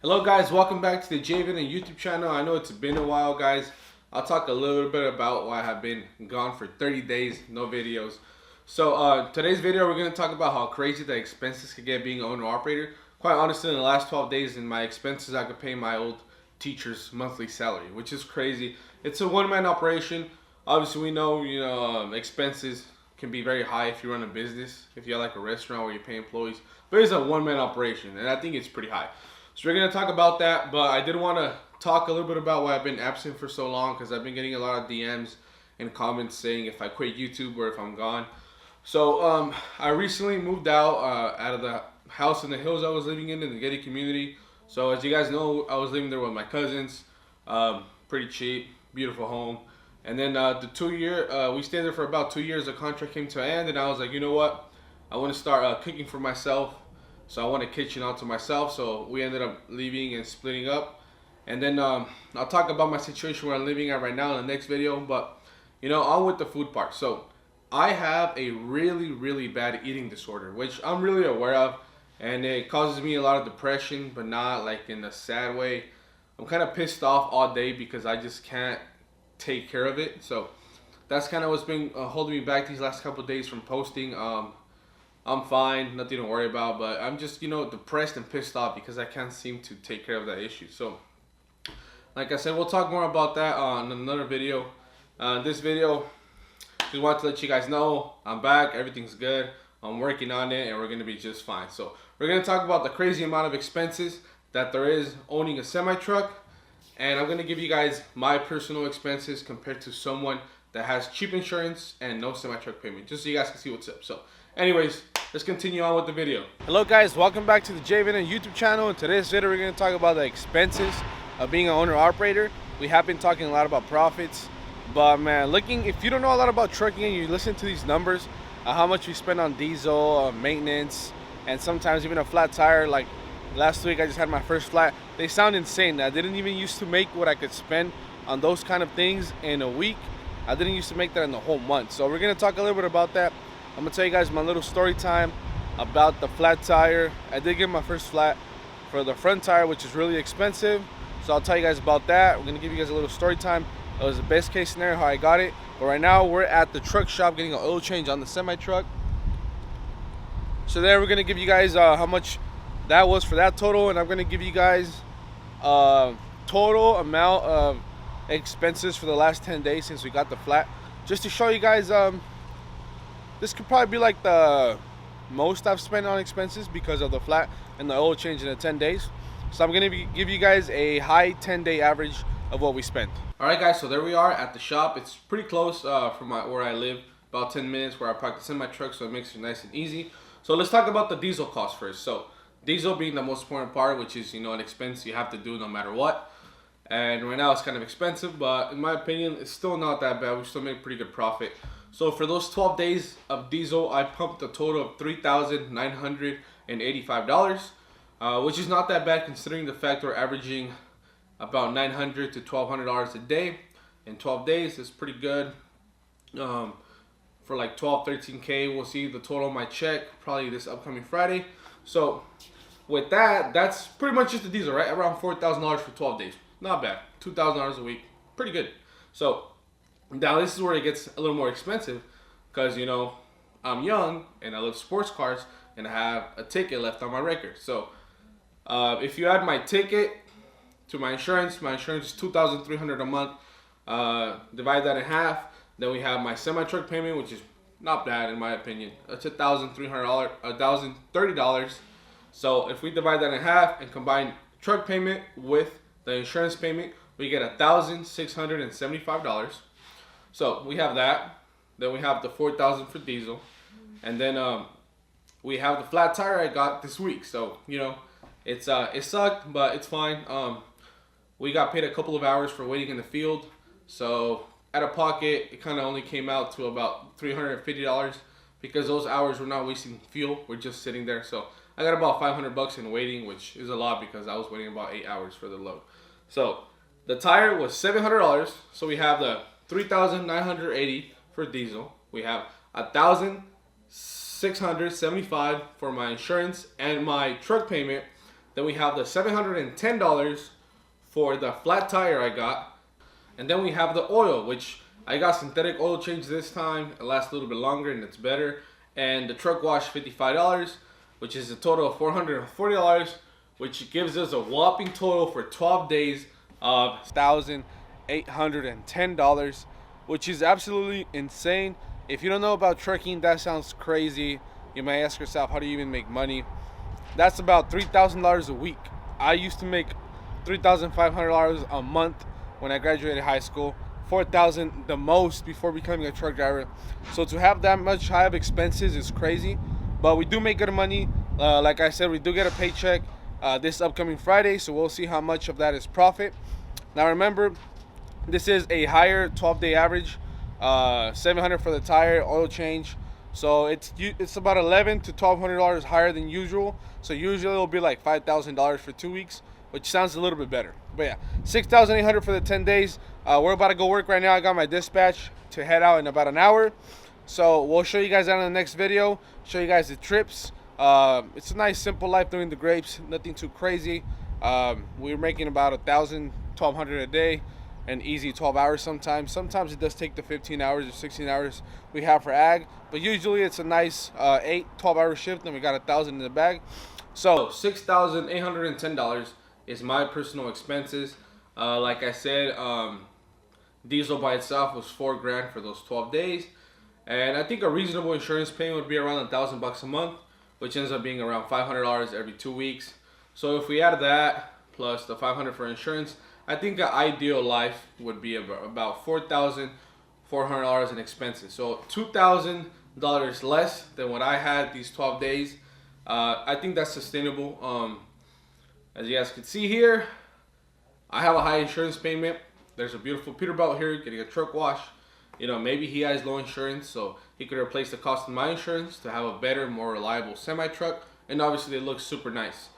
Hello guys, welcome back to the Javen and YouTube channel. I know it's been a while guys. I'll talk a little bit about why I have been gone for 30 days, no videos. So today's video we're going to talk about how crazy the expenses could get being an owner operator. Quite honestly, in the last 12 days in my expenses I could pay my old teacher's monthly salary, which is crazy. It's a one-man operation. Obviously we know, expenses can be very high if you run a business, if you have like a restaurant where you pay employees, but it's a one-man operation and I think it's pretty high. So we're going to talk about that, but I did want to talk a little bit about why I've been absent for so long, because I've been getting a lot of DMs and comments saying if I quit YouTube or if I'm gone. So I recently moved out of the house in the hills I was living in the gated community. So as you guys know, I was living there with my cousins. Pretty cheap, beautiful home. And then we stayed there for about 2 years. The contract came to an end, and I was like, you know what? I want to start cooking for myself. So I want a kitchen all to myself. So we ended up leaving and splitting up. And then I'll talk about my situation where I'm living at right now in the next video. But, on with the food part. So I have a really, really bad eating disorder, which I'm really aware of. And it causes me a lot of depression, but not like in a sad way. I'm kind of pissed off all day because I just can't take care of it. So that's kind of what's been holding me back these last couple of days from posting. I'm fine, nothing to worry about, but I'm just, depressed and pissed off because I can't seem to take care of that issue. So, like I said, we'll talk more about that on another video. This video, just wanted to let you guys know I'm back, everything's good, I'm working on it, and we're going to be just fine. So, we're going to talk about the crazy amount of expenses that there is owning a semi-truck, and I'm going to give you guys my personal expenses compared to someone that has cheap insurance and no semi-truck payment, just so you guys can see what's up. So, anyways, let's continue on with the video. Hello guys, welcome back to the Javen and YouTube channel. In today's video, we're going to talk about the expenses of being an owner-operator. We have been talking a lot about profits, but man, if you don't know a lot about trucking and you listen to these numbers, how much we spend on diesel, maintenance, and sometimes even a flat tire. Like last week, I just had my first flat. They sound insane. I didn't even used to make what I could spend on those kind of things in a week. I didn't used to make that in the whole month. So we're going to talk a little bit about that. I'm going to tell you guys my little story time about the flat tire. I did get my first flat for the front tire, which is really expensive. So I'll tell you guys about that. We're going to give you guys a little story time. It was the best case scenario how I got it. But right now we're at the truck shop getting an oil change on the semi-truck. So there we're going to give you guys how much that was for that total. And I'm going to give you guys total amount of expenses for the last 10 days since we got the flat. Just to show you guys, this could probably be like the most I've spent on expenses because of the flat and the oil change in the 10 days. So I'm going to give you guys a high 10-day average of what we spent. Alright guys, so there we are at the shop. It's pretty close from where I live, about 10 minutes where I park the semi-truck, so it makes it nice and easy. So let's talk about the diesel cost first. So diesel being the most important part, which is an expense you have to do no matter what. And right now it's kind of expensive, but in my opinion, it's still not that bad. We still make pretty good profit. So for those 12 days of diesel, I pumped a total of $3,985, which is not that bad considering the fact we're averaging about $900 to $1,200 a day. In 12 days, it's pretty good. For like 12, 13K, we'll see the total of my check probably this upcoming Friday. So with that, that's pretty much just the diesel, right? Around $4,000 for 12 days. Not bad. $2,000 a week. Pretty good. So now this is where it gets a little more expensive because, I'm young and I love sports cars and I have a ticket left on my record. So if you add my ticket to my insurance is $2,300 a month. Divide that in half. Then we have my semi-truck payment, which is not bad in my opinion. It's $1,030. So if we divide that in half and combine truck payment with the insurance payment, we get $1,675. So we have that. Then we have the $4,000 for diesel, and then we have the flat tire I got this week. So it sucked, but it's fine. We got paid a couple of hours for waiting in the field. So out of pocket, it kind of only came out to about $350 because those hours were not wasting fuel. We're just sitting there. So I got about $500 in waiting, which is a lot because I was waiting about 8 hours for the load. So the tire was $700. So we have the $3,980 for diesel. We have $1,675 for my insurance, and my truck payment Then we have the $710 for the flat tire I got. And then we have the oil, which I got synthetic oil change this time. It lasts a little bit longer and it's better. And the truck wash, $55, which is a total of $440, which gives us a whopping total for 12 days of $1,810, which is absolutely insane. If you don't know about trucking, that sounds crazy. You may ask yourself, how do you even make money? That's about $3,000 a week. I used to make $3,500 a month when I graduated high school. $4,000 the most before becoming a truck driver. So to have that much high of expenses is crazy, but we do make good money. Like I said, we do get a paycheck this upcoming Friday, so we'll see how much of that is profit. Now remember, this is a higher 12-day average, $700 for the tire, oil change. So it's about $1,100 to $1,200 higher than usual. So usually it'll be like $5,000 for 2 weeks, which sounds a little bit better. But yeah, $6,800 for the 10 days. We're about to go work right now. I got my dispatch to head out in about an hour. So we'll show you guys that in the next video. Show you guys the trips. It's a nice simple life doing the grapes. Nothing too crazy. We're making about $1,000, $1,200 a day. And easy 12 hours sometimes. Sometimes it does take the 15 hours or 16 hours we have for ag. But usually it's a nice 8, 12-hour shift and we got $1,000 in the bag. So $6,810 is my personal expenses. Like I said, diesel by itself was $4,000 for those 12 days. And I think a reasonable insurance payment would be around $1,000 a month, which ends up being around $500 every 2 weeks. So if we add that plus the $500 for insurance, I think an ideal life would be about $4,400 in expenses. So $2,000 less than what I had these 12 days. I think that's sustainable. As you guys can see here, I have a high insurance payment. There's a beautiful Peterbilt here getting a truck wash. You know, maybe he has low insurance, so he could replace the cost of my insurance to have a better, more reliable semi-truck. And obviously they look super nice.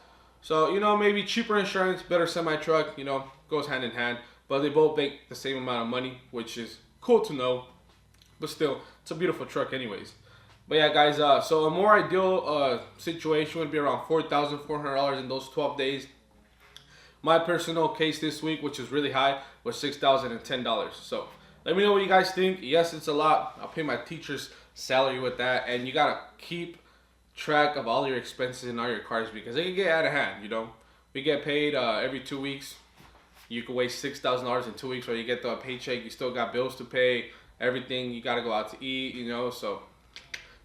So, you know, maybe cheaper insurance, better semi-truck, you know, goes hand in hand. But they both make the same amount of money, which is cool to know. But still, it's a beautiful truck anyways. But yeah, guys, so a more ideal situation would be around $4,400 in those 12 days. My personal case this week, which is really high, was $6,010. So let me know what you guys think. Yes, it's a lot. I'll pay my teacher's salary with that. And you got to keep track of all your expenses in all your cars because they can get out of hand, you know. We get paid every 2 weeks. You can waste $6,000 in 2 weeks where you get the paycheck. You still got bills to pay, everything. You got to go out to eat, you know, so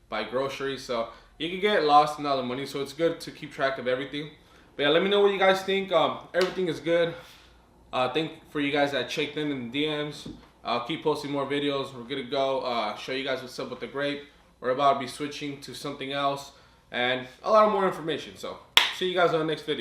buy groceries. So you can get lost in all the money. So it's good to keep track of everything. But yeah, let me know what you guys think. Everything is good. Thank for you guys that checked in the DMs. I'll keep posting more videos. We're going to go show you guys what's up with the grape. We're about to be switching to something else and a lot of more information. So see you guys on the next video.